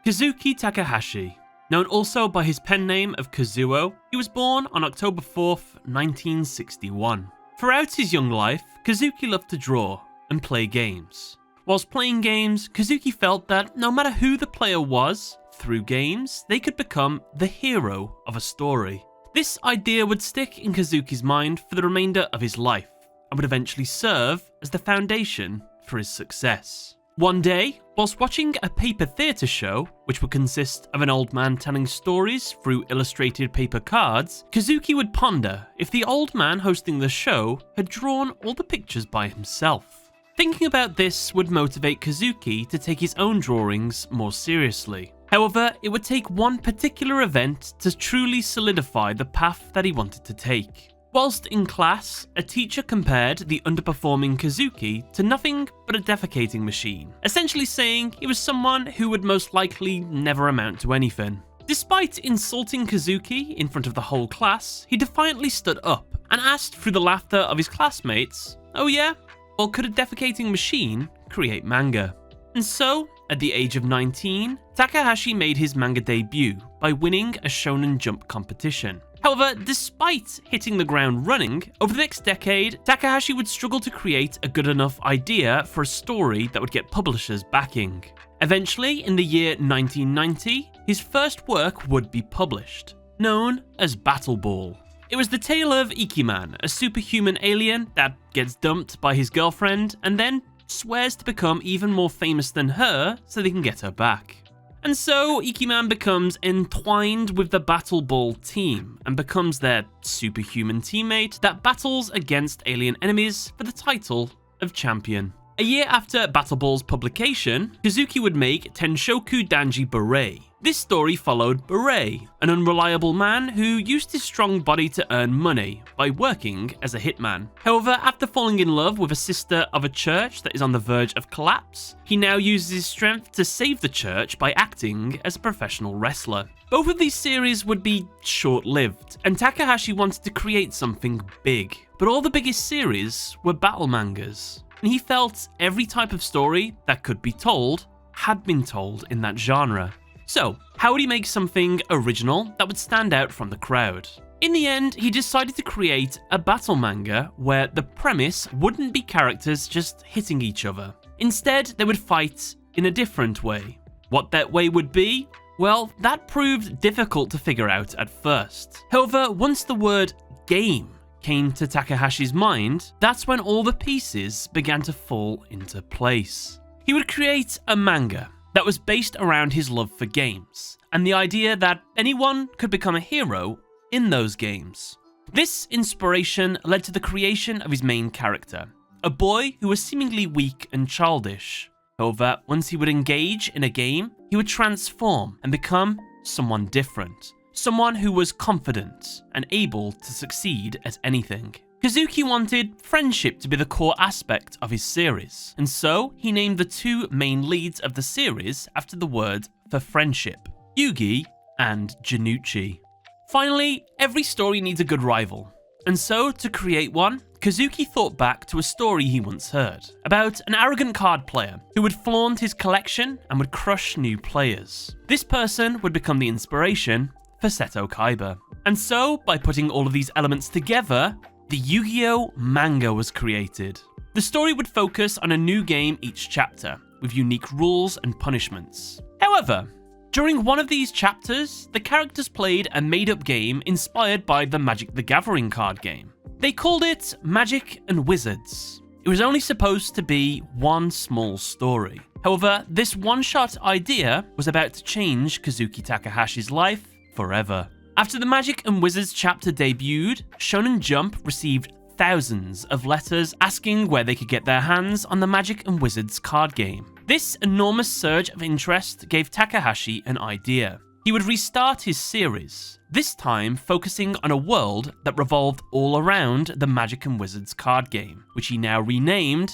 Kazuki Takahashi, known also by his pen name of Kazuo, he was born on October 4th, 1961. Throughout his young life, Kazuki loved to draw and play games. Whilst playing games, Kazuki felt that no matter who the player was, through games, they could become the hero of a story. This idea would stick in Kazuki's mind for the remainder of his life, and would eventually serve as the foundation for his success. One day, whilst watching a paper theatre show, which would consist of an old man telling stories through illustrated paper cards, Kazuki would ponder if the old man hosting the show had drawn all the pictures by himself. Thinking about this would motivate Kazuki to take his own drawings more seriously. However, it would take one particular event to truly solidify the path that he wanted to take. Whilst in class, a teacher compared the underperforming Kazuki to nothing but a defecating machine, essentially saying he was someone who would most likely never amount to anything. Despite insulting Kazuki in front of the whole class, he defiantly stood up and asked through the laughter of his classmates, "Oh yeah? Well, could a defecating machine create manga?" And so, at the age of 19, Takahashi made his manga debut by winning a Shonen Jump competition. However, despite hitting the ground running, over the next decade, Takahashi would struggle to create a good enough idea for a story that would get publishers backing. Eventually, in the year 1990, his first work would be published, known as Battle Ball. It was the tale of Ikiman, a superhuman alien that gets dumped by his girlfriend and then swears to become even more famous than her so they can get her back. And so, Ikiman becomes entwined with the Battle Ball team and becomes their superhuman teammate that battles against alien enemies for the title of champion. A year after Battle Ball's publication, Kazuki would make Tenshoku Danji Beret. This story followed Beret, an unreliable man who used his strong body to earn money by working as a hitman. However, after falling in love with a sister of a church that is on the verge of collapse, he now uses his strength to save the church by acting as a professional wrestler. Both of these series would be short-lived, and Takahashi wanted to create something big. But all the biggest series were battle mangas, and he felt every type of story that could be told had been told in that genre. So, how would he make something original that would stand out from the crowd? In the end, he decided to create a battle manga where the premise wouldn't be characters just hitting each other. Instead, they would fight in a different way. What that way would be? Well, that proved difficult to figure out at first. However, once the word game came to Takahashi's mind, that's when all the pieces began to fall into place. He would create a manga that was based around his love for games, and the idea that anyone could become a hero in those games. This inspiration led to the creation of his main character, a boy who was seemingly weak and childish. However, once he would engage in a game, he would transform and become someone different, someone who was confident and able to succeed at anything. Kazuki wanted friendship to be the core aspect of his series, and so he named the two main leads of the series after the word for friendship, Yugi and Janucci. Finally, every story needs a good rival, and so to create one, Kazuki thought back to a story he once heard about an arrogant card player who would flaunt his collection and would crush new players. This person would become the inspiration for Seto Kaiba. And so, by putting all of these elements together, the Yugioh manga was created. The story would focus on a new game each chapter, with unique rules and punishments. However, during one of these chapters, the characters played a made-up game inspired by the Magic the Gathering card game. They called it Magic and Wizards. It was only supposed to be one small story. However, this one-shot idea was about to change Kazuki Takahashi's life forever. After the Magic and Wizards chapter debuted, Shonen Jump received thousands of letters asking where they could get their hands on the Magic and Wizards card game. This enormous surge of interest gave Takahashi an idea. He would restart his series, this time focusing on a world that revolved all around the Magic and Wizards card game, which he now renamed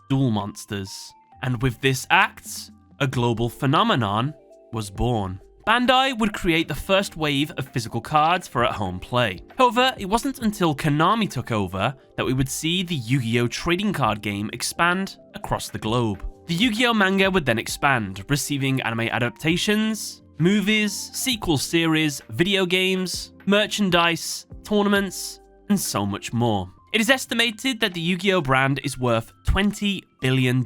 Duel Monsters. And with this act, a global phenomenon was born. Bandai would create the first wave of physical cards for at-home play. However, it wasn't until Konami took over that we would see the Yu-Gi-Oh! Trading card game expand across the globe. The Yu-Gi-Oh manga would then expand, receiving anime adaptations, movies, sequel series, video games, merchandise, tournaments, and so much more. It is estimated that the Yu-Gi-Oh brand is worth $20 billion,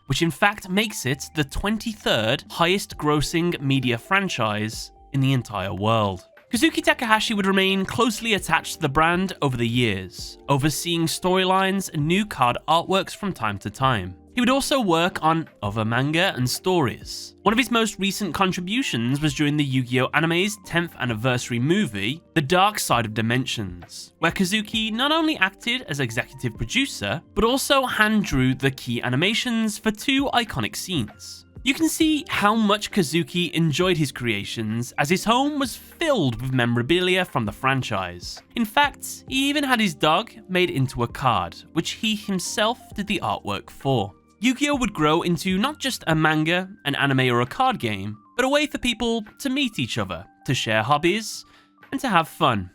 which in fact makes it the 23rd highest grossing media franchise in the entire world. Kazuki Takahashi would remain closely attached to the brand over the years, overseeing storylines and new card artworks from time to time. He would also work on other manga and stories. One of his most recent contributions was during the Yu-Gi-Oh! Anime's 10th anniversary movie, The Dark Side of Dimensions, where Kazuki not only acted as executive producer, but also hand-drew the key animations for 2 iconic scenes. You can see how much Kazuki enjoyed his creations, as his home was filled with memorabilia from the franchise. In fact, he even had his dog made into a card, which he himself did the artwork for. Yu-Gi-Oh! Would grow into not just a manga, an anime, or a card game, but a way for people to meet each other, to share hobbies, and to have fun.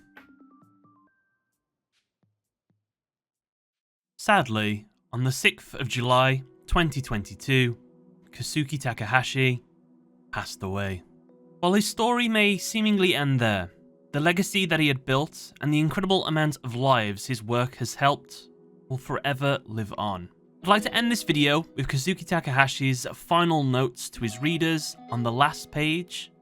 Sadly, on the 6th of July, 2022, Kazuki Takahashi passed away. While his story may seemingly end there, the legacy that he had built and the incredible amount of lives his work has helped will forever live on. I'd like to end this video with Kazuki Takahashi's final notes to his readers on the last page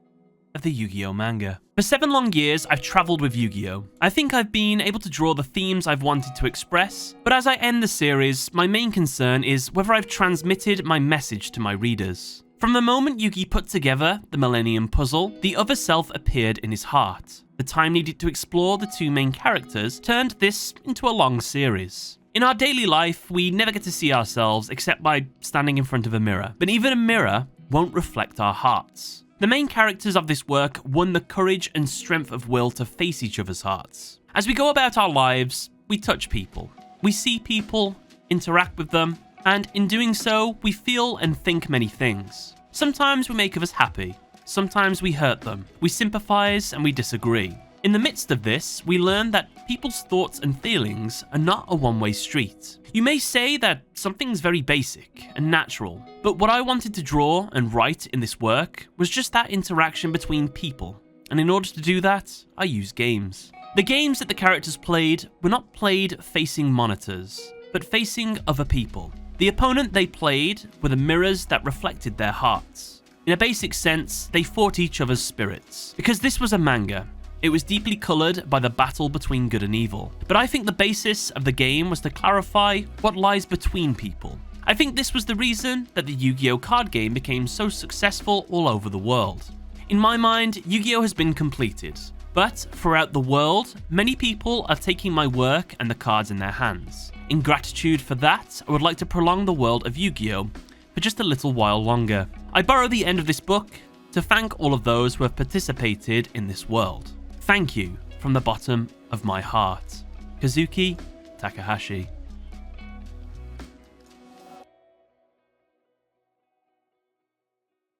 of the Yu-Gi-Oh manga. For 7 long years, I've travelled with Yu-Gi-Oh! I think I've been able to draw the themes I've wanted to express, but as I end the series, my main concern is whether I've transmitted my message to my readers. From the moment Yugi put together the Millennium Puzzle, the other self appeared in his heart. The time needed to explore the 2 main characters turned this into a long series. In our daily life, we never get to see ourselves except by standing in front of a mirror, but even a mirror won't reflect our hearts. The main characters of this work won the courage and strength of will to face each other's hearts. As we go about our lives, we touch people. We see people, interact with them, and in doing so, we feel and think many things. Sometimes we make others happy. Sometimes we hurt them. We sympathize and we disagree. In the midst of this, we learn that people's thoughts and feelings are not a one-way street. You may say that something's very basic and natural, but what I wanted to draw and write in this work was just that interaction between people, and in order to do that, I used games. The games that the characters played were not played facing monitors, but facing other people. The opponent they played were the mirrors that reflected their hearts. In a basic sense, they fought each other's spirits. Because this was a manga, it was deeply coloured by the battle between good and evil. But I think the basis of the game was to clarify what lies between people. I think this was the reason that the Yu-Gi-Oh card game became so successful all over the world. In my mind, Yu-Gi-Oh has been completed. But throughout the world, many people are taking my work and the cards in their hands. In gratitude for that, I would like to prolong the world of Yu-Gi-Oh for just a little while longer. I borrow the end of this book to thank all of those who have participated in this world. Thank you from the bottom of my heart. Kazuki Takahashi.